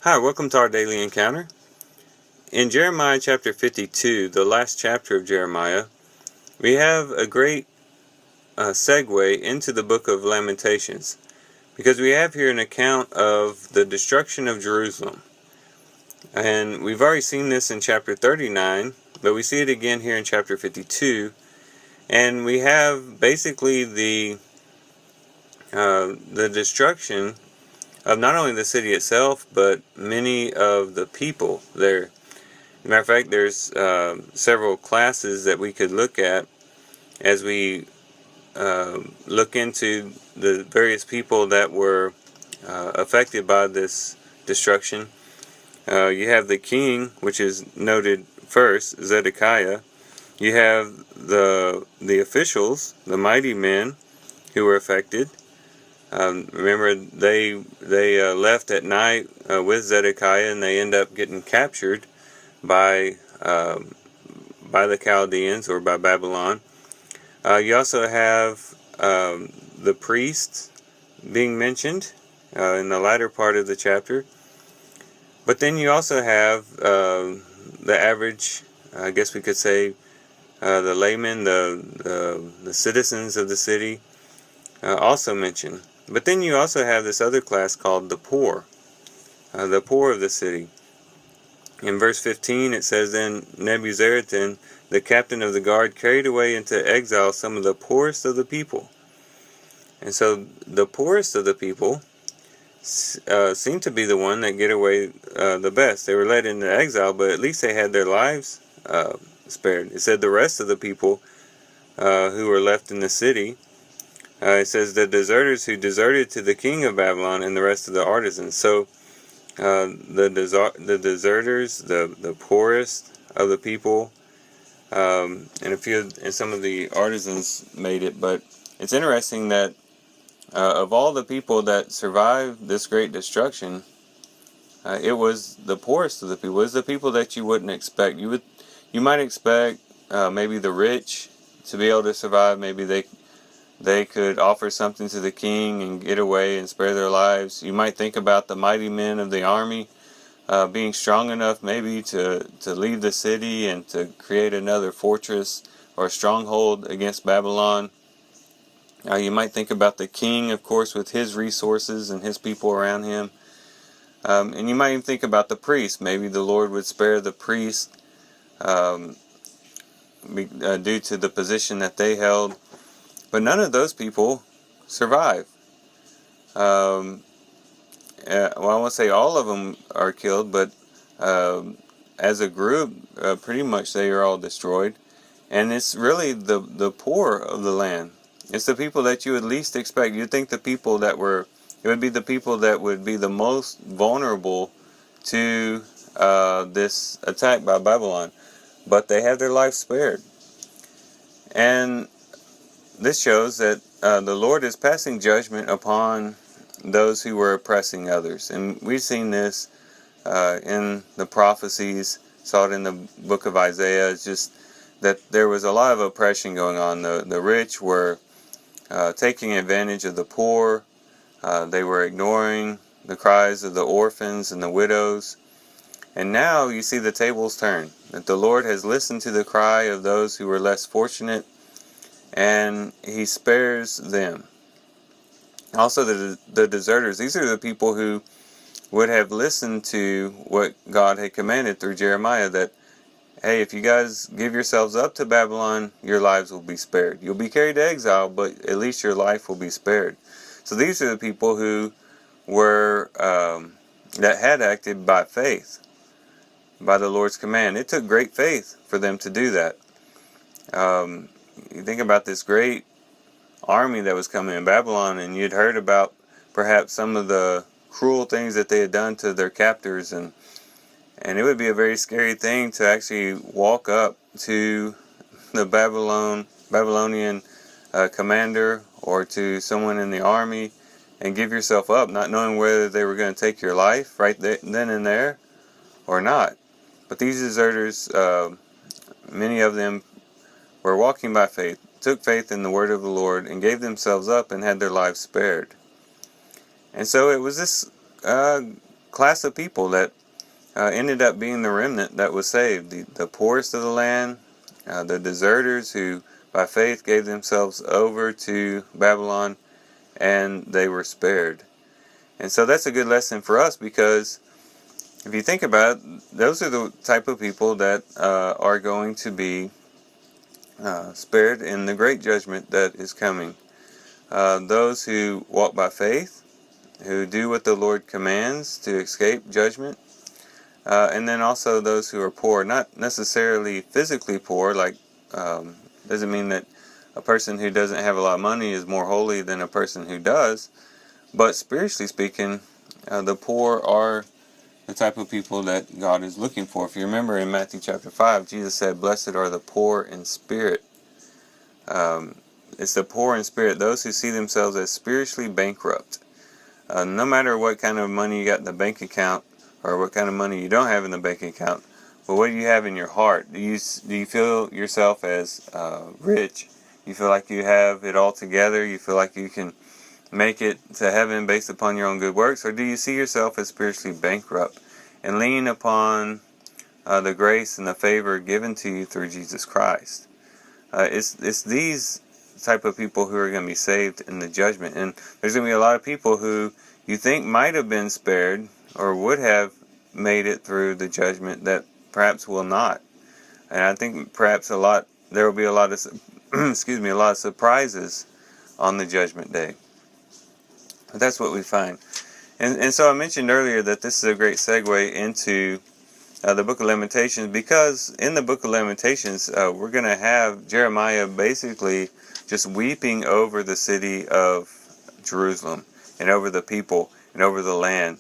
Hi, welcome to our daily encounter. In Jeremiah chapter 52, the last chapter of Jeremiah, we have a great segue into the book of Lamentations, because we have here an account of the destruction of Jerusalem. And we've already seen this in chapter 39, but we see it again here in chapter 52. And we have basically the destruction of not only the city itself, but many of the people there. As a matter of fact, there's several classes that we could look at as we look into the various people that were affected by this destruction. You have the king, which is noted first, Zedekiah. You have the officials, the mighty men who were affected. Remember, they left at night with Zedekiah, and they end up getting captured by the Chaldeans, or by Babylon. You also have the priests being mentioned in the latter part of the chapter. But then you also have the average, I guess we could say, the laymen, the citizens of the city, also mentioned. But then you also have this other class called the poor of the city. In verse 15 it says, "Then Nebuzaradan, the captain of the guard, carried away into exile some of the poorest of the people." And so the poorest of the people seem to be the one that get away the best. They were led into exile, but at least they had their lives spared. It said the rest of the people who were left in the city, it says the deserters who deserted to the king of Babylon, and the rest of the artisans. So the deserters, the poorest of the people, and some of the artisans made it. But it's interesting that of all the people that survived this great destruction, it was the poorest of the people. It was the people that you wouldn't expect. You might expect maybe the rich to be able to survive. Maybe they could offer something to the king and get away and spare their lives. You might think about the mighty men of the army being strong enough maybe to leave the city and to create another fortress or stronghold against Babylon. You might think about the king, of course, with his resources and his people around him. And you might even think about the priests. Maybe the Lord would spare the priests due to the position that they held. But none of those people survive. Well, I won't say all of them are killed, but as a group, pretty much they are all destroyed. And it's really the poor of the land. It's the people that you would least expect. You'd think it would be the people that would be the most vulnerable to this attack by Babylon. But they have their life spared. And this shows that the Lord is passing judgment upon those who were oppressing others. And we've seen this in the prophecies, saw it in the book of Isaiah. It's just that there was a lot of oppression going on. The rich were taking advantage of the poor. They were ignoring the cries of the orphans and the widows. And now you see the tables turn, that the Lord has listened to the cry of those who were less fortunate, and He spares them. Also the deserters, these are the people who would have listened to what God had commanded through Jeremiah, that, hey, if you guys give yourselves up to Babylon, your lives will be spared. You'll be carried to exile, but at least your life will be spared. So these are the people who were, that had acted by faith, by the Lord's command. It took great faith for them to do that. You think about this great army that was coming in Babylon, and you'd heard about perhaps some of the cruel things that they had done to their captors, and it would be a very scary thing to actually walk up to the Babylonian commander or to someone in the army and give yourself up, not knowing whether they were going to take your life right then and there or not. But these deserters, many of them were walking by faith, took faith in the word of the Lord, and gave themselves up and had their lives spared. And so it was this class of people that ended up being the remnant that was saved. The poorest of the land, the deserters who by faith gave themselves over to Babylon, and they were spared. And so that's a good lesson for us, because if you think about it, those are the type of people that are going to be spared in the great judgment that is coming. Those who walk by faith, who do what the Lord commands to escape judgment, and then also those who are poor, not necessarily physically poor, like doesn't mean that a person who doesn't have a lot of money is more holy than a person who does, but spiritually speaking, the poor are the type of people that God is looking for. If you remember in Matthew chapter 5, Jesus said, "Blessed are the poor in spirit." It's the poor in spirit, those who see themselves as spiritually bankrupt. No matter what kind of money you got in the bank account, or what kind of money you don't have in the bank account, but what do you have in your heart? Do you feel yourself as rich? You feel like you have it all together? You feel like you can make it to heaven based upon your own good works? Or do you see yourself as spiritually bankrupt and lean upon the grace and the favor given to you through Jesus Christ? It's these type of people who are going to be saved in the judgment. And there's going to be a lot of people who you think might have been spared or would have made it through the judgment that perhaps will not. And I think perhaps there will be a lot of a lot of surprises on the judgment day. But that's what we find. And so I mentioned earlier that this is a great segue into the book of Lamentations, because in the book of Lamentations we're going to have Jeremiah basically just weeping over the city of Jerusalem and over the people and over the land.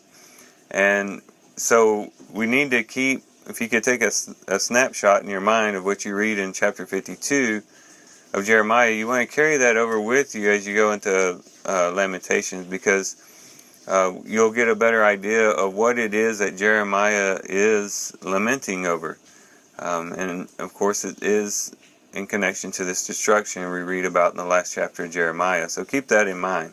And so we need to keep, if you could take a snapshot in your mind of what you read in chapter 52 of Jeremiah, you want to carry that over with you as you go into Lamentations, because you'll get a better idea of what it is that Jeremiah is lamenting over. And of course it is in connection to this destruction we read about in the last chapter of Jeremiah. So keep that in mind.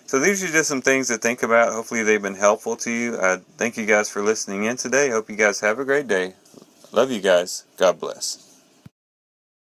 So these are just some things to think about. Hopefully they've been helpful to you. Thank you guys for listening in today. Hope you guys have a great day. Love you guys. God bless.